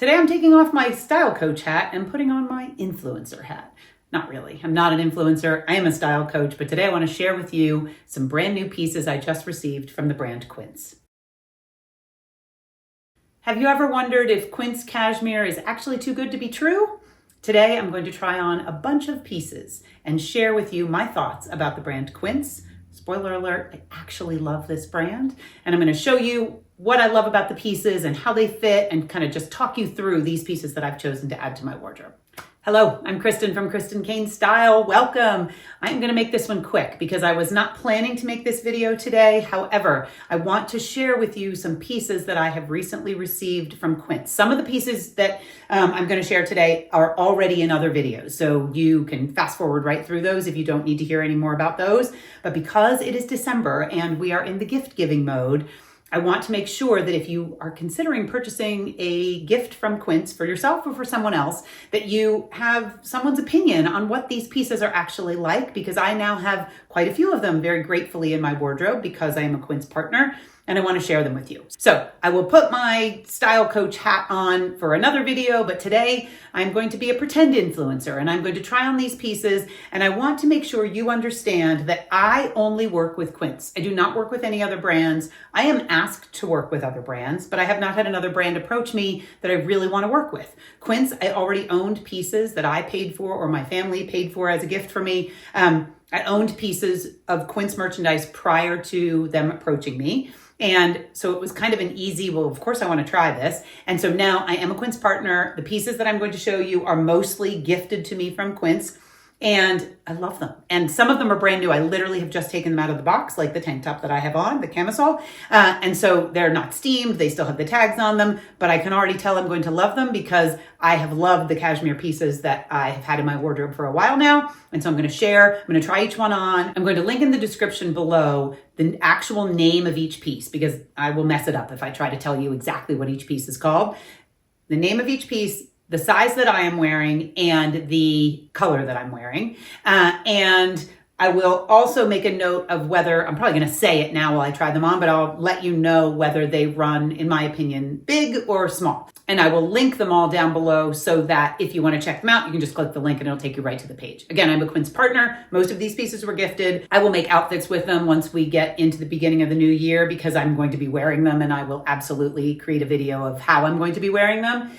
Today I'm taking off my style coach hat and putting on my influencer hat. Not really. I'm not an influencer. I am a style coach, but today I want to share with you some brand new pieces I just received from the brand Quince. Have you ever wondered if Quince cashmere is actually too good to be true? Today I'm going to try on a bunch of pieces and share with you my thoughts about the brand Quince. Spoiler alert, I actually love this brand, and I'm going to show you what I love about the pieces and how they fit and kind of just talk you through these pieces that I've chosen to add to my wardrobe. Hello, I'm Kristen from Kristen Kane Style. Welcome. I'm going to make this one quick because I was not planning to make this video today. However, I want to share with you some pieces that I have recently received from Quince. Some of the pieces that I'm going to share today are already in other videos, so you can fast forward right through those if you don't need to hear any more about those. But because it is December and we are in the gift giving mode, I want to make sure that if you are considering purchasing a gift from Quince for yourself or for someone else, that you have someone's opinion on what these pieces are actually like, because I now have quite a few of them very gratefully in my wardrobe because I am a Quince partner and I want to share them with you. So I will put my style coach hat on for another video, but today I'm going to be a pretend influencer and I'm going to try on these pieces, and I want to make sure you understand that I only work with Quince. I do not work with any other brands. I am asked to work with other brands, but I have not had another brand approach me that I really want to work with. Quince, I already owned pieces that I paid for or my family paid for as a gift for me. I owned pieces of Quince merchandise prior to them approaching me. And so it was kind of an easy, well, of course I want to try this. And so now I am a Quince partner. The pieces that I'm going to show you are mostly gifted to me from Quince, and I love them. And some of them are brand new. I literally have just taken them out of the box, like the tank top that I have on, the camisole. And so they're not steamed. They still have the tags on them, but I can already tell I'm going to love them because I have loved the cashmere pieces that I have had in my wardrobe for a while now. And so I'm going to share, I'm going to try each one on. I'm going to link in the description below the actual name of each piece, because I will mess it up if I try to tell you exactly what each piece is called. The name of each piece, the size that I am wearing, and the color that I'm wearing. And I will also make a note of whether, I'm probably going to say it now while I try them on, but I'll let you know whether they run, in my opinion, big or small. And I will link them all down below so that if you want to check them out, you can just click the link and it'll take you right to the page. Again, I'm a Quince partner. Most of these pieces were gifted. I will make outfits with them once we get into the beginning of the new year because I'm going to be wearing them, and I will absolutely create a video of how I'm going to be wearing them.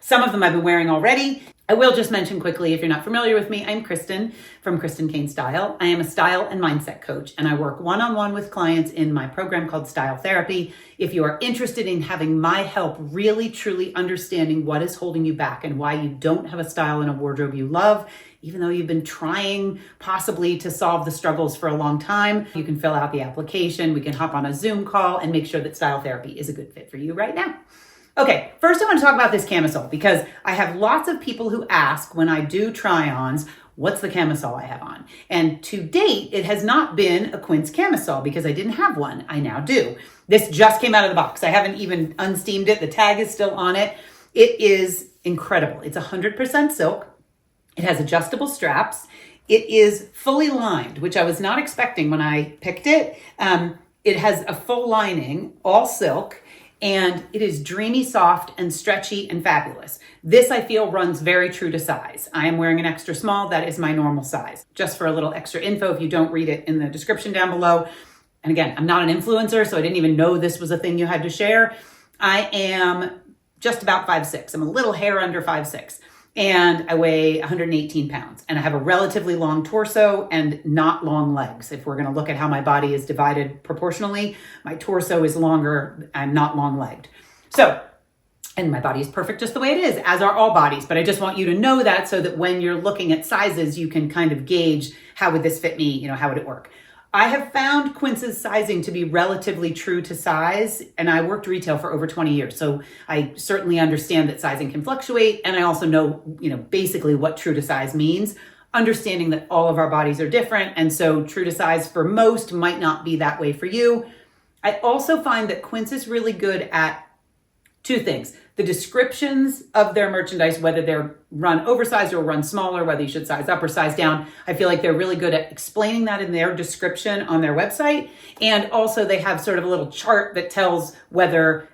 Some of them I've been wearing already. I will just mention quickly, if you're not familiar with me, I'm Kristen from Kristen Kane Style. I am a style and mindset coach, and I work one-on-one with clients in my program called Style Therapy. If you are interested in having my help really, truly understanding what is holding you back and why you don't have a style and a wardrobe you love, even though you've been trying possibly to solve the struggles for a long time, you can fill out the application. We can hop on a Zoom call and make sure that Style Therapy is a good fit for you right now. Okay, first I want to talk about this camisole because I have lots of people who ask when I do try-ons, what's the camisole I have on? And to date, it has not been a Quince camisole because I didn't have one. I now do. This just came out of the box. I haven't even unsteamed it. The tag is still on it. It is incredible. It's 100% silk. It has adjustable straps. It is fully lined, which I was not expecting when I picked it. It has a full lining, all silk. And it is dreamy, soft, and stretchy and fabulous. This, I feel, runs very true to size. I am wearing an extra small. That is my normal size. Just for a little extra info, if you don't read it in the description down below. And again, I'm not an influencer, so I didn't even know this was a thing you had to share. I am just about 5'6". I'm a little hair under 5'6". And I weigh 118 pounds. And I have a relatively long torso and not long legs. If we're going to look at how my body is divided proportionally, my torso is longer. I'm not long-legged. So, and my body is perfect just the way it is, as are all bodies. But I just want you to know that so that when you're looking at sizes, you can kind of gauge, how would this fit me? How would it work? I have found Quince's sizing to be relatively true to size, and I worked retail for over 20 years. So I certainly understand that sizing can fluctuate. And I also know, basically what true to size means, understanding that all of our bodies are different. And so true to size for most might not be that way for you. I also find that Quince is really good at two things: the descriptions of their merchandise, whether they're run oversized or run smaller, whether you should size up or size down. I feel like they're really good at explaining that in their description on their website. And also they have sort of a little chart that tells whether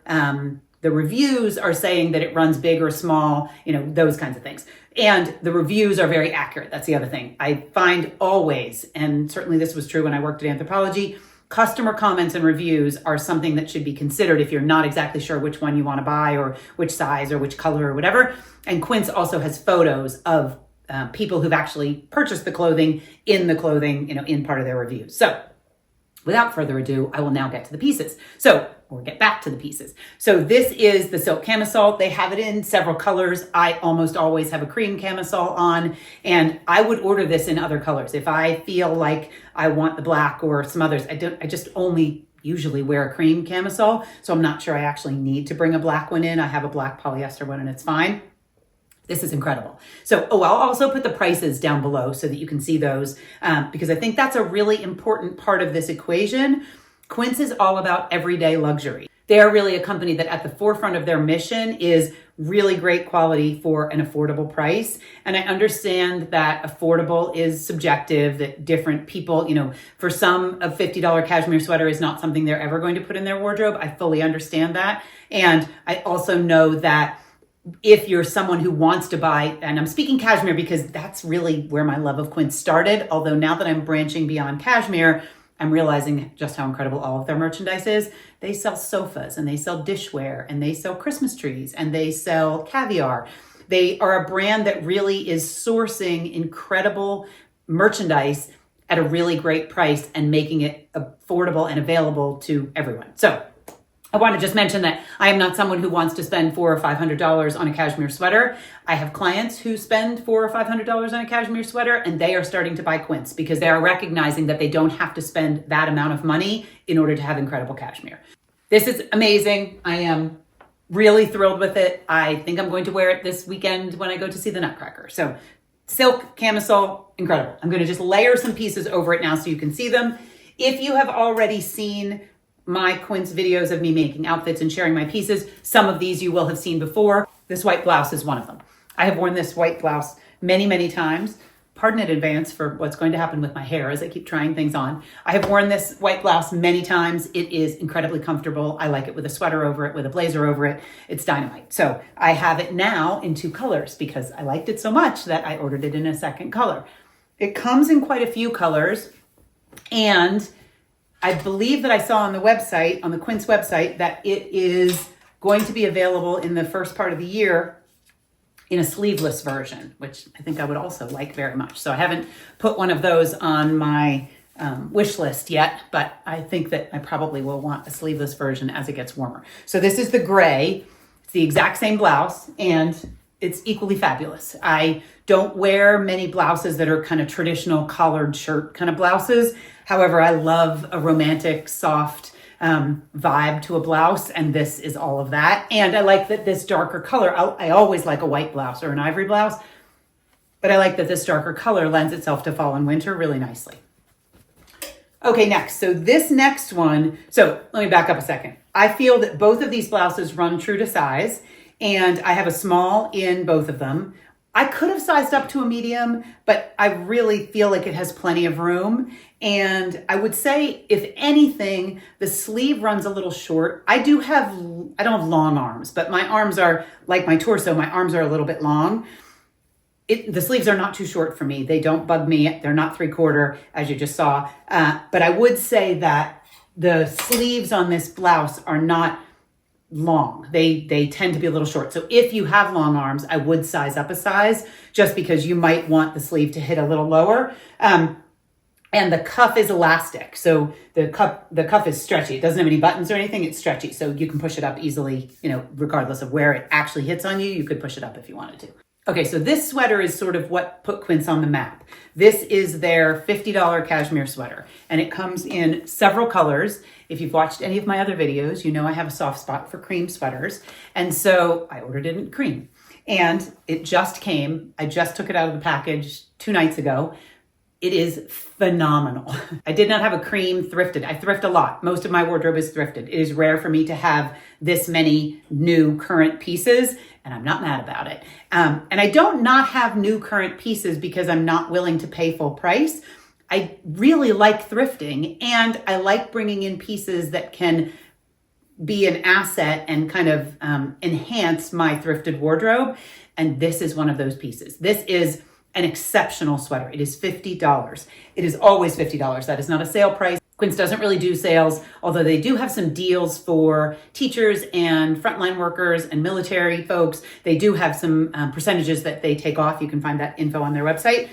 the the reviews are saying that it runs big or small, those kinds of things. And the reviews are very accurate. That's the other thing. I find always, and certainly this was true when I worked at Anthropologie, customer comments and reviews are something that should be considered if you're not exactly sure which one you want to buy or which size or which color or whatever. And Quince also has photos of people who've actually purchased the clothing, in part of their reviews. So without further ado, I will now get to the pieces. Or get back to the pieces. So this is the silk camisole. They have it in several colors. I almost always have a cream camisole on, and I would order this in other colors. If I feel like I want the black or some others, I just only usually wear a cream camisole. So I'm not sure I actually need to bring a black one in. I have a black polyester one and it's fine. This is incredible. So, I'll also put the prices down below so that you can see those because I think that's a really important part of this equation. Quince is all about everyday luxury. They are really a company that at the forefront of their mission is really great quality for an affordable price. And I understand that affordable is subjective, that different people, for some, a $50 cashmere sweater is not something they're ever going to put in their wardrobe. I fully understand that. And I also know that if you're someone who wants to buy, and I'm speaking cashmere because that's really where my love of Quince started. Although now that I'm branching beyond cashmere, I'm realizing just how incredible all of their merchandise is. They sell sofas and they sell dishware and they sell Christmas trees and they sell caviar. They are a brand that really is sourcing incredible merchandise at a really great price and making it affordable and available to everyone. So I want to just mention that I am not someone who wants to spend $400 or $500 on a cashmere sweater. I have clients who spend $400 or $500 on a cashmere sweater, and they are starting to buy Quince because they are recognizing that they don't have to spend that amount of money in order to have incredible cashmere. This is amazing. I am really thrilled with it. I think I'm going to wear it this weekend when I go to see the Nutcracker. So silk camisole, incredible. I'm going to just layer some pieces over it now so you can see them. If you have already seen my Quince videos of me making outfits and sharing my pieces, some of these you will have seen before. This white blouse is one of them. I have worn this white blouse many, many times. Pardon in advance for what's going to happen with my hair as I keep trying things on. I have worn this white blouse many times. It is incredibly comfortable. I like it with a sweater over it, with a blazer over it. It's dynamite. So I have it now in 2 colors because I liked it so much that I ordered it in a second color. It comes in quite a few colors, and I believe that I saw on the website, on the Quince website, that it is going to be available in the first part of the year in a sleeveless version, which I think I would also like very much. So I haven't put one of those on my wish list yet, but I think that I probably will want a sleeveless version as it gets warmer. So this is the gray. It's the exact same blouse, and it's equally fabulous. I don't wear many blouses that are kind of traditional collared shirt kind of blouses. However, I love a romantic, soft vibe to a blouse, and this is all of that. And I like that this darker color, I always like a white blouse or an ivory blouse, but I like that this darker color lends itself to fall and winter really nicely. Okay, next. So this next one, so let me back up a second. I feel that both of these blouses run true to size, and I have a small in both of them. I could have sized up to a medium, but I really feel like it has plenty of room. And I would say, if anything, the sleeve runs a little short. I don't have long arms, but my arms are like my torso. My arms are a little bit long. The sleeves are not too short for me. They don't bug me. They're not 3/4, as you just saw. But I would say that the sleeves on this blouse are not long. They tend to be a little short. So if you have long arms, I would size up a size just because you might want the sleeve to hit a little lower. And the cuff is elastic. So the cuff is stretchy. It doesn't have any buttons or anything. It's stretchy. So you can push it up easily, regardless of where it actually hits on you. You could push it up if you wanted to. Okay, so this sweater is sort of what put Quince on the map. This is their $50 cashmere sweater, and it comes in several colors. If you've watched any of my other videos, you know I have a soft spot for cream sweaters, and so I ordered it in cream. And it just came. I just took it out of the package 2 nights ago. It is phenomenal. I did not have a cream thrifted. I thrift a lot. Most of my wardrobe is thrifted. It is rare for me to have this many new current pieces, and I'm not mad about it. And I don't not have new current pieces because I'm not willing to pay full price. I really like thrifting, and I like bringing in pieces that can be an asset and kind of enhance my thrifted wardrobe. And this is one of those pieces. This is an exceptional sweater. It is $50. It is always $50. That is not a sale price. Quince doesn't really do sales, although they do have some deals for teachers and frontline workers and military folks. They do have some percentages that they take off. You can find that info on their website.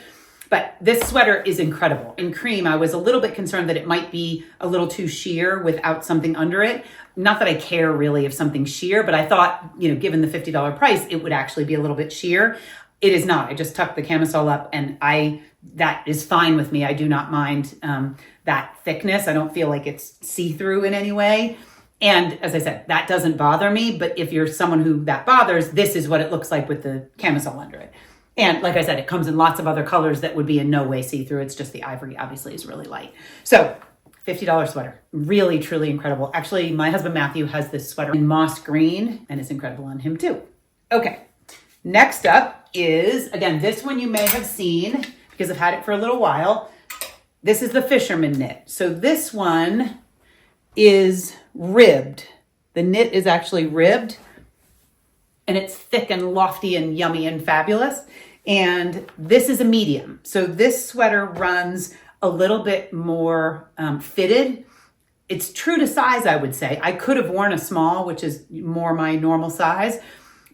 But this sweater is incredible. In cream, I was a little bit concerned that it might be a little too sheer without something under it. Not that I care really if something's sheer, but I thought, given the $50 price, it would actually be a little bit sheer. It is not. I just tucked the camisole up and that is fine with me. I do not mind that thickness. I don't feel like it's see-through in any way. And as I said, that doesn't bother me. But if you're someone who that bothers, this is what it looks like with the camisole under it. And like I said, it comes in lots of other colors that would be in no way see-through. It's just the ivory obviously is really light. So $50 sweater, really, truly incredible. Actually, my husband Matthew has this sweater in moss green and it's incredible on him too. Okay, next up is, again, this one you may have seen because I've had it for a little while. This is the Fisherman knit. So this one is ribbed. The knit is actually ribbed and it's thick and lofty and yummy and fabulous. And this is a medium. So this sweater runs a little bit more fitted. It's true to size, I would say. I could have worn a small, which is more my normal size,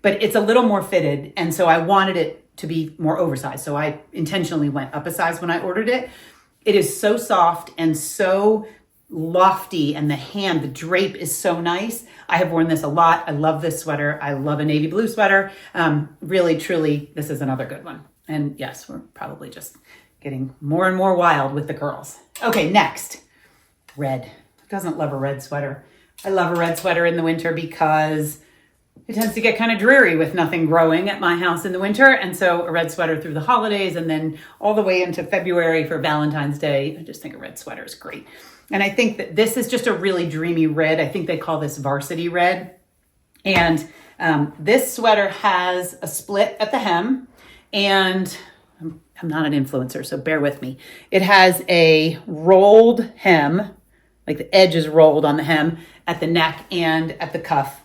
but it's a little more fitted. And so I wanted it to be more oversized. So I intentionally went up a size when I ordered it. It is so soft and so lofty, and the drape is so nice. I have worn this a lot. I love this sweater. I love a navy blue sweater. Really, truly, this is another good one. And yes, we're probably just getting more and more wild with the girls. Okay, next, red. Who doesn't love a red sweater? I love a red sweater in the winter because it tends to get kind of dreary with nothing growing at my house in the winter. And so a red sweater through the holidays and then all the way into February for Valentine's Day. I just think a red sweater is great. And I think that this is just a really dreamy red. I think they call this varsity red. And this sweater has a split at the hem. And I'm not an influencer, so bear with me. It has a rolled hem, like the edge is rolled on the hem at the neck and at the cuff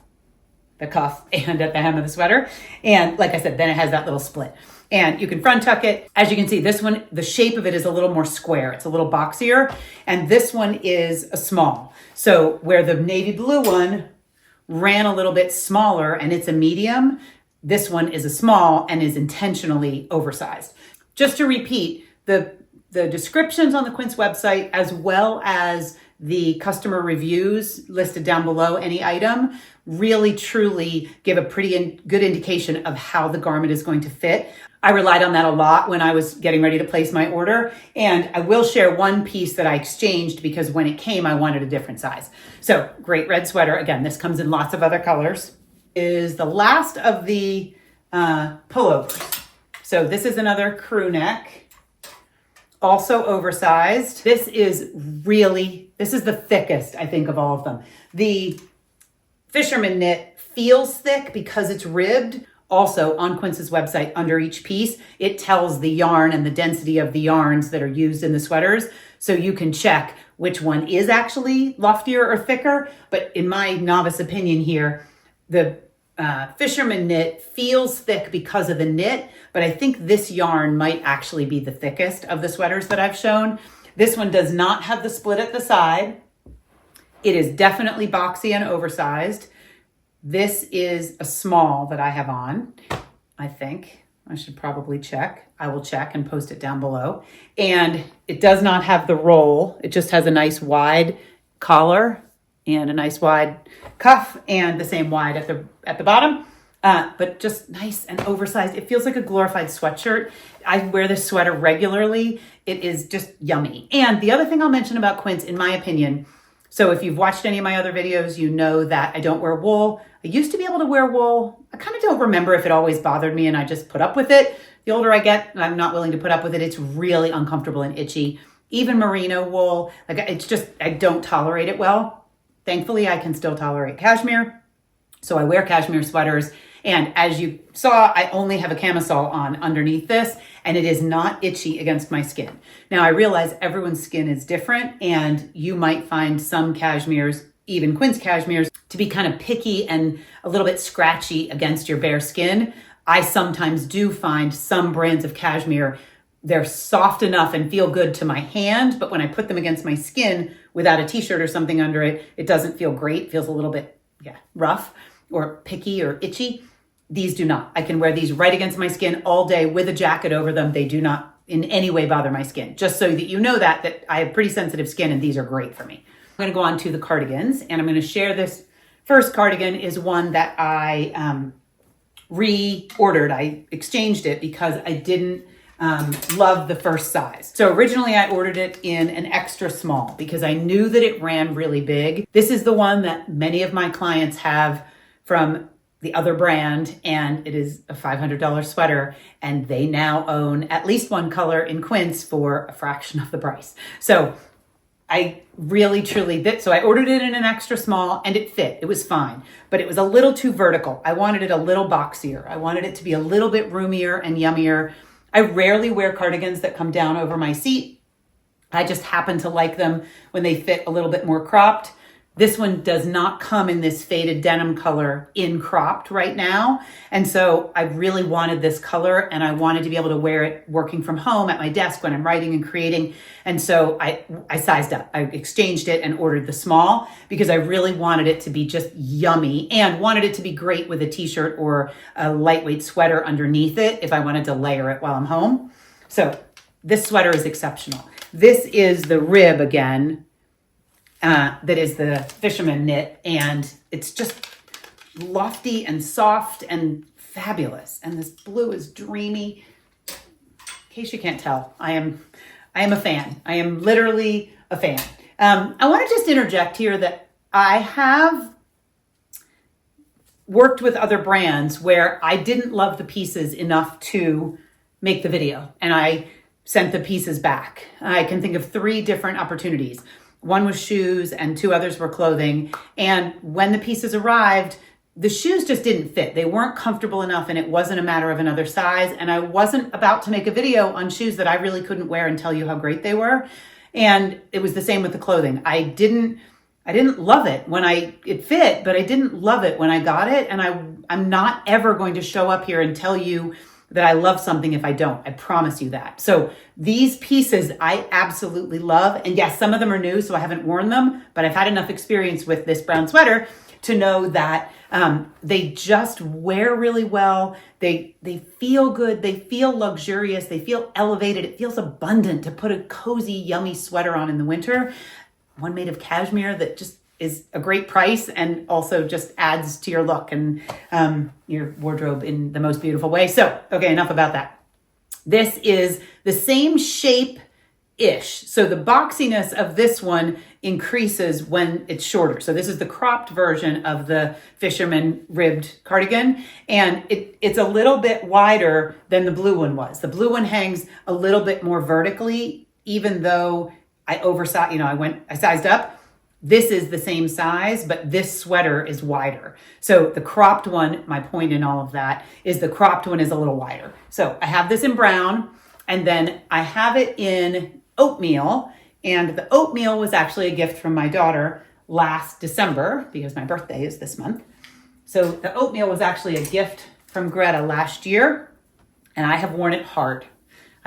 and at the hem of the sweater. And like I said, then it has that little split. And you can front tuck it. As you can see, this one, the shape of it is a little more square. It's a little boxier. And this one is a small. So where the navy blue one ran a little bit smaller and it's a medium, this one is a small and is intentionally oversized. Just to repeat, the descriptions on the Quince website, as well as the customer reviews listed down below any item, really truly give a pretty good indication of how the garment is going to fit. I relied on that a lot when I was getting ready to place my order. And I will share one piece that I exchanged because when it came, I wanted a different size. So great red sweater. Again, this comes in lots of other colors. Is the last of the pullovers. So this is another crew neck, also oversized. This is the thickest, I think, of all of them. The Fisherman knit feels thick because it's ribbed. Also on Quince's website, under each piece, it tells the yarn and the density of the yarns that are used in the sweaters. So you can check which one is actually loftier or thicker. But in my novice opinion here, the Fisherman knit feels thick because of the knit, but I think this yarn might actually be the thickest of the sweaters that I've shown. This one does not have the split at the side. It is definitely boxy and oversized. This is a small that I have on, I think. I should probably check. I will check and post it down below. And it does not have the roll. It just has a nice wide collar and a nice wide cuff and the same wide at the bottom. But just nice and oversized. It feels like a glorified sweatshirt. I wear this sweater regularly. It is just yummy. And the other thing I'll mention about Quince, in my opinion, so if you've watched any of my other videos, you know that I don't wear wool. I used to be able to wear wool. I kind of don't remember if it always bothered me and I just put up with it. The older I get, I'm not willing to put up with it. It's really uncomfortable and itchy. Even merino wool, it's just, I don't tolerate it well. Thankfully, I can still tolerate cashmere. So I wear cashmere sweaters. And as you saw, I only have a camisole on underneath this, and it is not itchy against my skin. Now, I realize everyone's skin is different, and you might find some cashmeres even Quince cashmeres, to be kind of picky and a little bit scratchy against your bare skin. I sometimes do find some brands of cashmere, they're soft enough and feel good to my hand, but when I put them against my skin without a t-shirt or something under it, it doesn't feel great. It feels a little bit rough or picky or itchy. These do not. I can wear these right against my skin all day with a jacket over them. They do not in any way bother my skin. Just so that you know that I have pretty sensitive skin and these are great for me. I'm going to go on to the cardigans, and I'm going to share this first cardigan is one that I reordered. I exchanged it because I didn't love the first size. So originally I ordered it in an extra small because I knew that it ran really big. This is the one that many of my clients have from the other brand, and it is a $500 sweater, and they now own at least one color in Quince for a fraction of the price. So I really, truly did. So I ordered it in an extra small and it fit. It was fine, but it was a little too vertical. I wanted it a little boxier. I wanted it to be a little bit roomier and yummier. I rarely wear cardigans that come down over my seat. I just happen to like them when they fit a little bit more cropped. This one does not come in this faded denim color in cropped right now. And so I really wanted this color, and I wanted to be able to wear it working from home at my desk when I'm writing and creating. And so I sized up. I exchanged it and ordered the small because I really wanted it to be just yummy and wanted it to be great with a t-shirt or a lightweight sweater underneath it if I wanted to layer it while I'm home. So this sweater is exceptional. This is the rib again. That is the Fisherman knit, and it's just lofty and soft and fabulous. And this blue is dreamy. In case you can't tell, I am a fan. I am literally a fan. I want to just interject here that I have worked with other brands where I didn't love the pieces enough to make the video, and I sent the pieces back. I can think of 3 different opportunities. One was shoes and 2 others were clothing. And when the pieces arrived, the shoes just didn't fit. They weren't comfortable enough, and it wasn't a matter of another size. And I wasn't about to make a video on shoes that I really couldn't wear and tell you how great they were. And it was the same with the clothing. I didn't love it when it fit, but I didn't love it when I got it. And I'm not ever going to show up here and tell you that I love something if I don't. I promise you that. So these pieces I absolutely love. And yes, some of them are new, so I haven't worn them, but I've had enough experience with this brown sweater to know that they just wear really well. They feel good. They feel luxurious. They feel elevated. It feels abundant to put a cozy, yummy sweater on in the winter. One made of cashmere that just is a great price and also just adds to your look and your wardrobe in the most beautiful way. So, okay, enough about that. This is the same shape-ish. So the boxiness of this one increases when it's shorter. So this is the cropped version of the Fisherman ribbed cardigan, and it's a little bit wider than the blue one was. The blue one hangs a little bit more vertically, even though I sized up. This is the same size, but this sweater is wider. So the cropped one, my point in all of that is the cropped one is a little wider. So I have this in brown, and then I have it in oatmeal. And the oatmeal was actually a gift from my daughter last December because my birthday is this month. So the oatmeal was actually a gift from Greta last year, and I have worn it hard.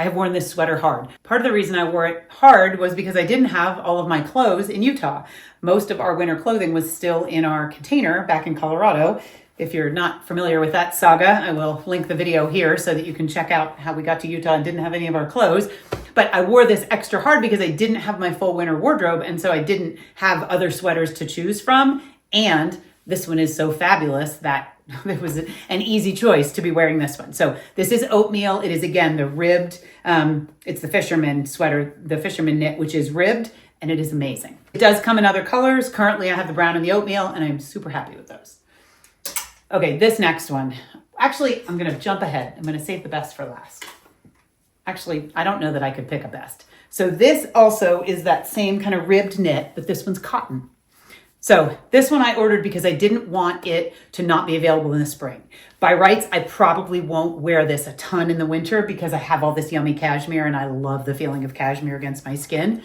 I have worn this sweater hard. Part of the reason I wore it hard was because I didn't have all of my clothes in Utah. Most of our winter clothing was still in our container back in Colorado. If you're not familiar with that saga, I will link the video here so that you can check out how we got to Utah and didn't have any of our clothes. But I wore this extra hard because I didn't have my full winter wardrobe, and so I didn't have other sweaters to choose from. And this one is so fabulous that it was an easy choice to be wearing this one. So this is oatmeal. It is, again, the ribbed, it's the Fisherman sweater, the Fisherman knit, which is ribbed, and it is amazing. It does come in other colors. Currently, I have the brown and the oatmeal, and I'm super happy with those. Okay, this next one. Actually, I'm going to jump ahead. I'm going to save the best for last. Actually, I don't know that I could pick a best. So this also is that same kind of ribbed knit, but this one's cotton. So this one I ordered because I didn't want it to not be available in the spring. By rights, I probably won't wear this a ton in the winter because I have all this yummy cashmere and I love the feeling of cashmere against my skin.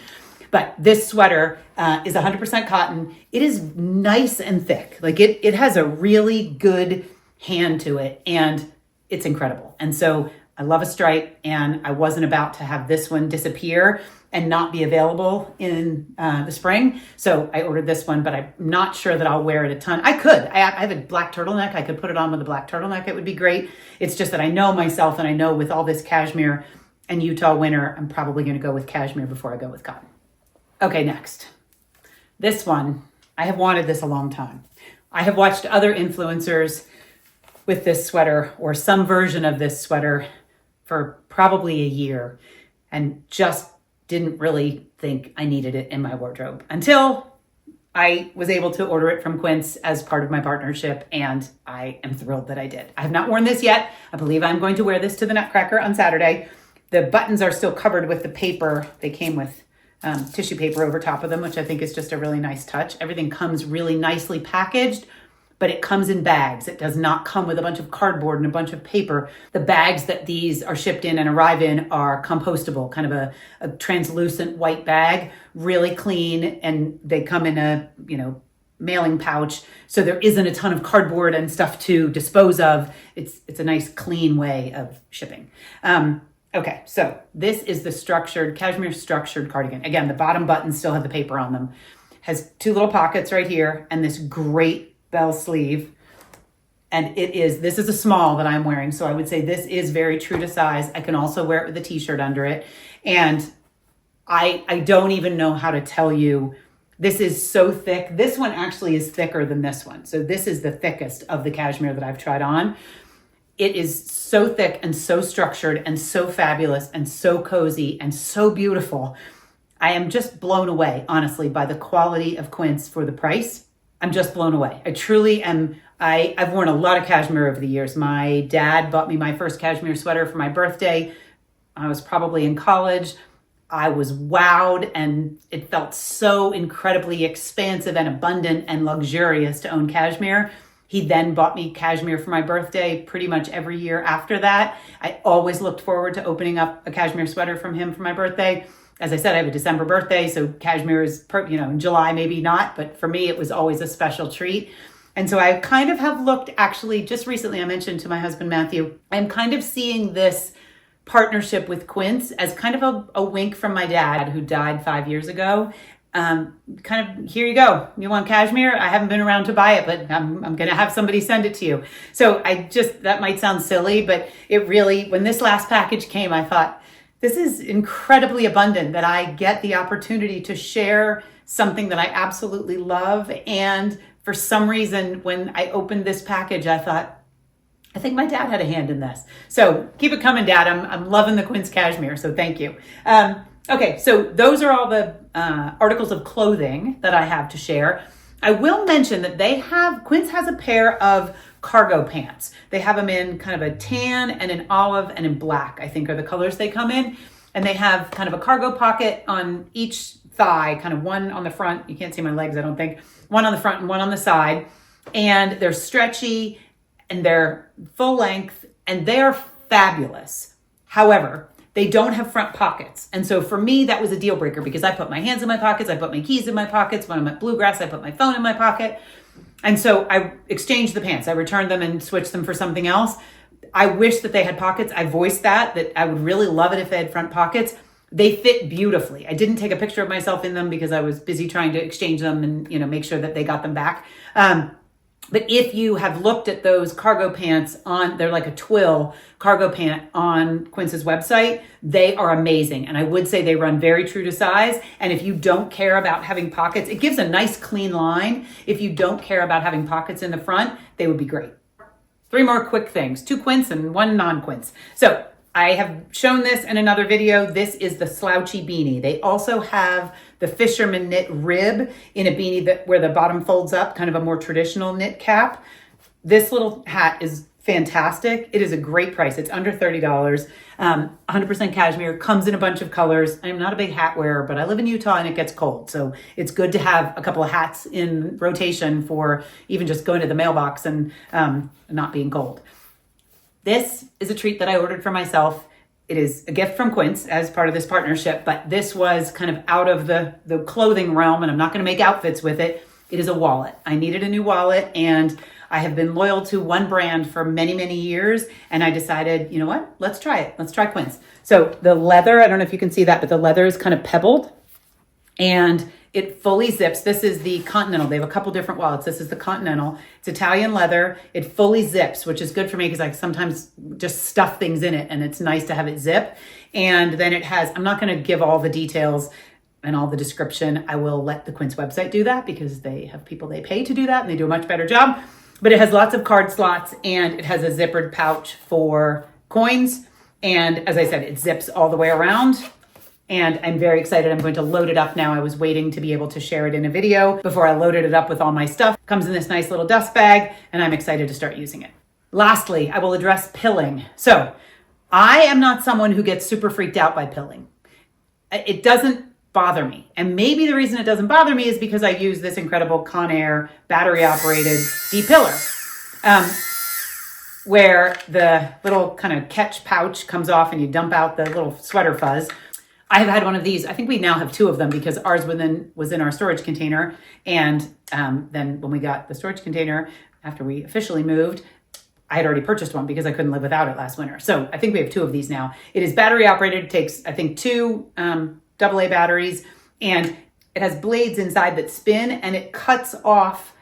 But this sweater is 100% cotton. It is nice and thick. Like it has a really good hand to it, and it's incredible. And so I love a stripe, and I wasn't about to have this one disappear and not be available in the spring. So I ordered this one, but I'm not sure that I'll wear it a ton. I could. I have a black turtleneck. I could put it on with a black turtleneck. It would be great. It's just that I know myself, and I know with all this cashmere and Utah winter, I'm probably going to go with cashmere before I go with cotton. Okay, next. This one, I have wanted this a long time. I have watched other influencers with this sweater or some version of this sweater for probably a year, and just didn't really think I needed it in my wardrobe until I was able to order it from Quince as part of my partnership, and I am thrilled that I did. I have not worn this yet. I believe I'm going to wear this to the Nutcracker on Saturday. The buttons are still covered with the paper. They came with tissue paper over top of them, which I think is just a really nice touch. Everything comes really nicely packaged, but it comes in bags. It does not come with a bunch of cardboard and a bunch of paper. The bags that these are shipped in and arrive in are compostable, kind of a translucent white bag, really clean, and they come in a, mailing pouch. So there isn't a ton of cardboard and stuff to dispose of. It's a nice clean way of shipping. Okay, so this is the cashmere structured cardigan. Again, the bottom buttons still have the paper on them. Has two little pockets right here and this great bell sleeve. And this is a small that I'm wearing. So I would say this is very true to size. I can also wear it with a t-shirt under it. And I don't even know how to tell you, this is so thick. This one actually is thicker than this one. So this is the thickest of the cashmere that I've tried on. It is so thick and so structured and so fabulous and so cozy and so beautiful. I am just blown away, honestly, by the quality of Quince for the price. I'm just blown away. I truly am. I've worn a lot of cashmere over the years. My dad bought me my first cashmere sweater for my birthday. I was probably in college. I was wowed, and it felt so incredibly expansive and abundant and luxurious to own cashmere. He then bought me cashmere for my birthday pretty much every year after that. I always looked forward to opening up a cashmere sweater from him for my birthday. As I said, I have a December birthday, so cashmere is, in July, maybe not, but for me, it was always a special treat. And so I kind of have looked, actually, just recently, I mentioned to my husband, Matthew, I'm kind of seeing this partnership with Quince as kind of a wink from my dad, who died 5 years ago. Kind of, here you go. You want cashmere? I haven't been around to buy it, but I'm going to have somebody send it to you. So that might sound silly, but it really, when this last package came, I thought, this is incredibly abundant that I get the opportunity to share something that I absolutely love. And for some reason, when I opened this package, I thought, I think my dad had a hand in this. So keep it coming, Dad. I'm loving the Quince cashmere, so thank you. Okay, so those are all the articles of clothing that I have to share. I will mention that Quince has a pair of cargo pants. They have them in kind of a tan and an olive and in black, I think are the colors they come in. And they have kind of a cargo pocket on each thigh, kind of one on the front. You can't see my legs, I don't think. One on the front and one on the side. And they're stretchy and they're full length and they are fabulous. However, they don't have front pockets. And so for me, that was a deal breaker because I put my hands in my pockets. I put my keys in my pockets. When I'm at Bluegrass, I put my phone in my pocket. And so I exchanged the pants. I returned them and switched them for something else. I wish that they had pockets. I voiced that I would really love it if they had front pockets. They fit beautifully. I didn't take a picture of myself in them because I was busy trying to exchange them and, make sure that they got them back. But if you have looked at those cargo pants they're like a twill cargo pant on Quince's website, they are amazing. And I would say they run very true to size. And if you don't care about having pockets, it gives a nice clean line. If you don't care about having pockets in the front, they would be great. 3 more quick things, 2 Quince and 1 non-Quince. So I have shown this in another video. This is the slouchy beanie. They also have the Fisherman knit rib in a beanie where the bottom folds up, kind of a more traditional knit cap. This little hat is fantastic. It is a great price. It's under $30. 100% cashmere, comes in a bunch of colors. I'm not a big hat wearer, but I live in Utah and it gets cold. So it's good to have a couple of hats in rotation for even just going to the mailbox and not being cold. This is a treat that I ordered for myself. It is a gift from Quince as part of this partnership, but this was kind of out of the clothing realm, and I'm not going to make outfits with it. It is a wallet. I needed a new wallet, and I have been loyal to one brand for many, many years, and I decided, you know what? Let's try it. Let's try Quince. So the leather, I don't know if you can see that, but the leather is kind of pebbled, and it fully zips. This is the Continental. They have a couple different wallets. This is the Continental. It's Italian leather. It fully zips, which is good for me because I sometimes just stuff things in it, and it's nice to have it zip. And then it has, I'm not going to give all the details and all the description. I will let the Quince website do that because they have people they pay to do that, and they do a much better job. But it has lots of card slots, and it has a zippered pouch for coins. And as I said, it zips all the way around. And I'm very excited. I'm going to load it up now. I was waiting to be able to share it in a video before I loaded it up with all my stuff. Comes in this nice little dust bag, and I'm excited to start using it. Lastly, I will address pilling. So I am not someone who gets super freaked out by pilling. It doesn't bother me. And maybe the reason it doesn't bother me is because I use this incredible Conair battery-operated depiller, where the little kind of catch pouch comes off and you dump out the little sweater fuzz. I have had one of these. I think we now have two of them because ours was in our storage container. And then when we got the storage container, after we officially moved, I had already purchased one because I couldn't live without it last winter. So I think we have two of these now. It is battery operated. It takes, I think, two AA batteries. And it has blades inside that spin, and it cuts off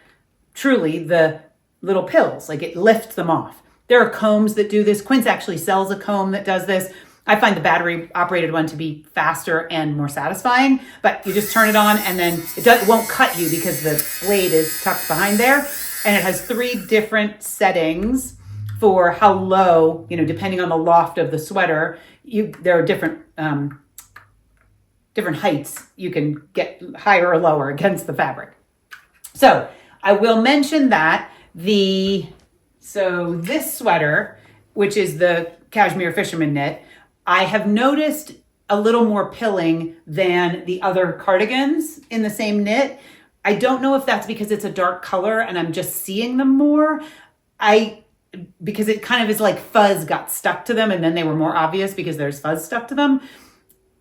truly the little pills. Like, it lifts them off. There are combs that do this. Quince actually sells a comb that does this. I find the battery operated one to be faster and more satisfying, but you just turn it on and then it won't cut you because the blade is tucked behind there. And it has 3 different settings for how low, depending on the loft of the sweater, there are different heights. You can get higher or lower against the fabric. So I will mention that this sweater, which is the Cashmere Fisherman knit, I have noticed a little more pilling than the other cardigans in the same knit. I don't know if that's because it's a dark color and I'm just seeing them more. Because it kind of is like fuzz got stuck to them, and then they were more obvious because there's fuzz stuck to them.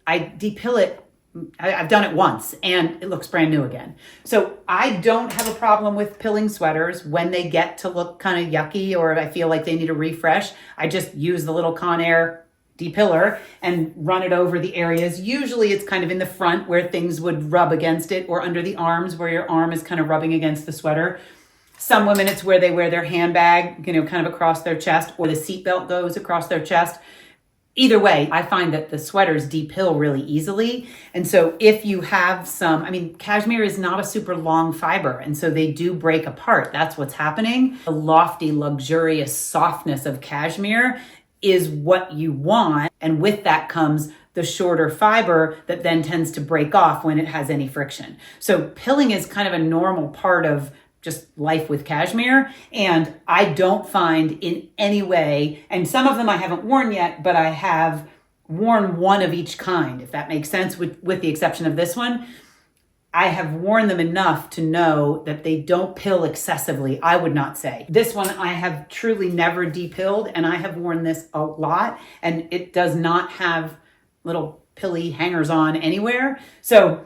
I depill it. I've done it once and it looks brand new again. So I don't have a problem with pilling sweaters when they get to look kind of yucky or I feel like they need a refresh. I just use the little Conair depiller and run it over the areas. Usually it's kind of in the front where things would rub against it, or under the arms where your arm is kind of rubbing against the sweater. Some women, it's where they wear their handbag, kind of across their chest, or the seatbelt goes across their chest. Either way, I find that the sweaters depill really easily. And so if you have cashmere is not a super long fiber, and so they do break apart. That's what's happening. The lofty, luxurious softness of cashmere is what you want. And with that comes the shorter fiber that then tends to break off when it has any friction. So pilling is kind of a normal part of just life with cashmere. And I don't find in any way, and some of them I haven't worn yet, but I have worn one of each kind, if that makes sense, with the exception of this one. I have worn them enough to know that they don't pill excessively, I would not say. This one I have truly never depilled, and I have worn this a lot, and it does not have little pilly hangers on anywhere. So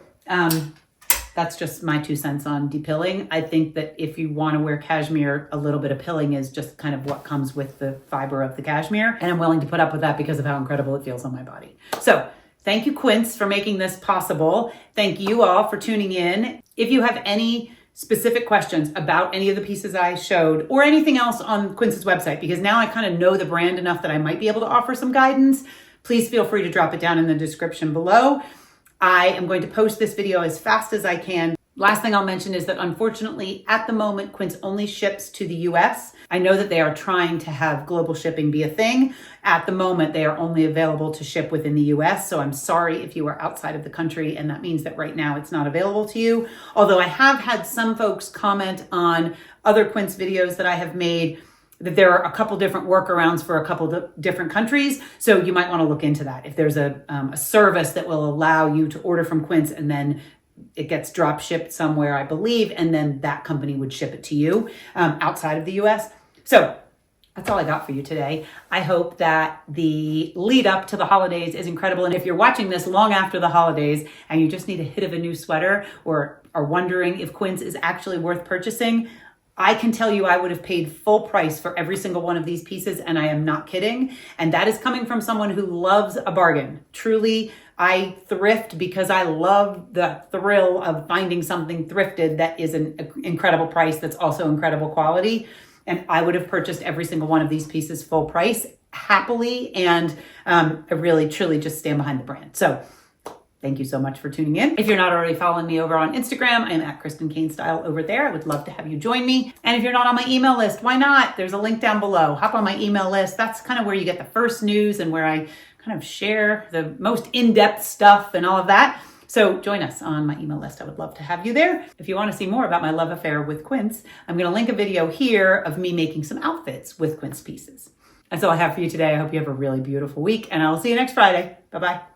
that's just my 2 cents on depilling. I think that if you want to wear cashmere, a little bit of pilling is just kind of what comes with the fiber of the cashmere, and I'm willing to put up with that because of how incredible it feels on my body. So thank you, Quince, for making this possible. Thank you all for tuning in. If you have any specific questions about any of the pieces I showed or anything else on Quince's website, because now I kind of know the brand enough that I might be able to offer some guidance, please feel free to drop it down in the description below. I am going to post this video as fast as I can. Last thing I'll mention is that unfortunately, at the moment, Quince only ships to the US. I know that they are trying to have global shipping be a thing. At the moment, they are only available to ship within the US. So I'm sorry if you are outside of the country, and that means that right now it's not available to you. Although I have had some folks comment on other Quince videos that I have made that there are a couple different workarounds for a couple different countries. So you might want to look into that. If there's a service that will allow you to order from Quince and then it gets drop shipped somewhere, I believe, and then that company would ship it to you outside of the US. So That's all I got for you today. I hope that the lead up to the holidays is incredible. And if you're watching this long after the holidays and you just need a hit of a new sweater or are wondering if Quince is actually worth purchasing, I can tell you I would have paid full price for every single one of these pieces, and I am not kidding. And that is coming from someone who loves a bargain. Truly, I thrift because I love the thrill of finding something thrifted that is an incredible price that's also incredible quality. And I would have purchased every single one of these pieces full price happily. And I really, truly just stand behind the brand. So thank you so much for tuning in. If you're not already following me over on Instagram, I'm at Kristen Kane Style over there. I would love to have you join me. And if you're not on my email list, why not? There's a link down below. Hop on my email list. That's kind of where you get the first news and where I kind of share the most in-depth stuff and all of that. So join us on my email list. I would love to have you there. If you want to see more about my love affair with Quince, I'm going to link a video here of me making some outfits with Quince pieces. That's all I have for you today. I hope you have a really beautiful week, and I'll see you next Friday. Bye-bye.